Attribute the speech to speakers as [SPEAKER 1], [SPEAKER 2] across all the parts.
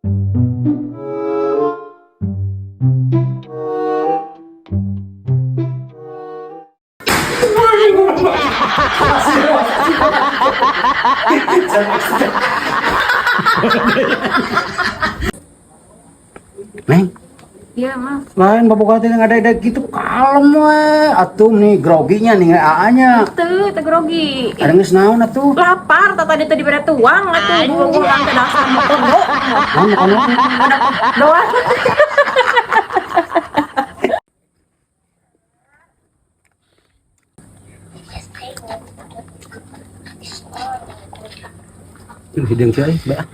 [SPEAKER 1] Neng,
[SPEAKER 2] Iya, Mas.
[SPEAKER 1] lain baboga teh ada gitu kalem we. Atuh nih groginya nih AA-nya.
[SPEAKER 2] Teu grogi.
[SPEAKER 1] Ada geus naon atuh?
[SPEAKER 2] Lapar tadi tadi bere tuang atuh dulu teh dasar motondo.
[SPEAKER 1] Naon kono?
[SPEAKER 2] Doang.
[SPEAKER 1] Hidung sih, Mbak.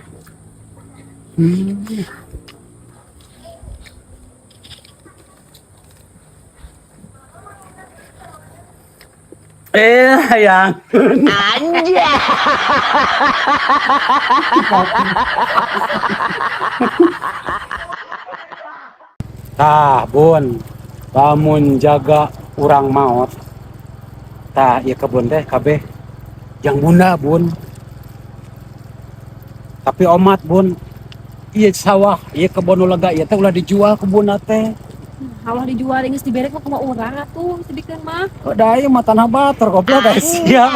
[SPEAKER 1] Sayang.
[SPEAKER 3] Anjay.
[SPEAKER 1] Tah, Bun. Lamun jaga urang maot. Tah, ieu kebun teh kabeh yang bunda, Bun. Tapi omat, Bun. Ieu sawah, ieu kebun nu lega, ieu teh ulah dijual kebunna teh.
[SPEAKER 2] Halah dijual geus dibere kok kumaha urang atuh sedikeun mah.
[SPEAKER 1] Oh, da ieu mah tanah batur goblok guys. Ya.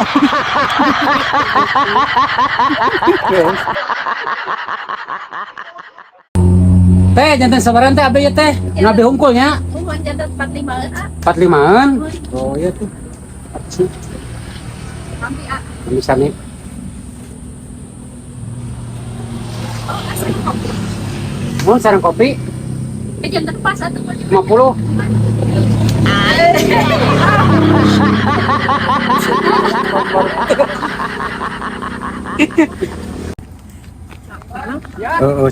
[SPEAKER 1] Teh, jantan sabaran teh abdi teh. Nabi hungkulnya.
[SPEAKER 2] Mun jantan 45 ah.
[SPEAKER 1] 45-an. Oh, iya tuh.
[SPEAKER 2] Mampi ah.
[SPEAKER 1] Bisa nih.
[SPEAKER 2] Oh, asli kopi.
[SPEAKER 1] Mau sarang kopi?
[SPEAKER 2] Jantan pas atuh
[SPEAKER 1] 50.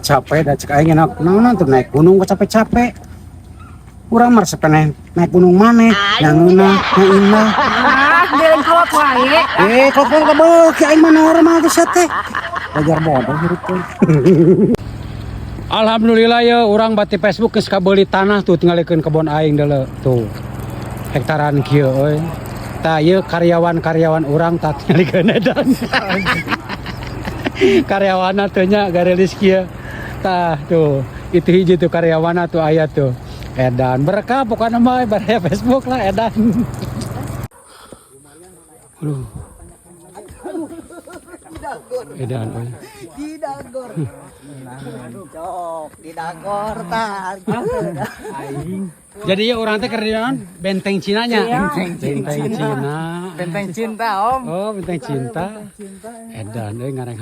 [SPEAKER 1] Capek dah cek aing enak. Naon tuh naik gunung kok capek-capek. Urang mah resep naik gunung maneh. Yang eunah, yang indah.
[SPEAKER 2] Ah, geleng kolot wae.
[SPEAKER 1] Kok ka beuki aing mah normal geus teh. Ajar bodoh hirup teh. Alhamdulillah ya urang bati Facebook geus kabeuli tanah tuh tinggalikeun kebon aing deuleu tuh. Hektaran kieu euy. Tah ieu karyawan-karyawan urang tah tinggalikeun edan. Karyawanna teh nya garelis kieu. Tah tuh, itu hiji tuh karyawanna tuh aya tuh. Edan berkah pokoknya mah baraya Facebook lah edan. Aduh. Edan euy.
[SPEAKER 3] Didagor. Cok, didagor tah.
[SPEAKER 1] Jadi ya orang teh kerjaan benteng Cina nya. Benteng Cina.
[SPEAKER 3] Benteng cinta, Om.
[SPEAKER 1] Oh, benteng cinta. Edan euy ngareng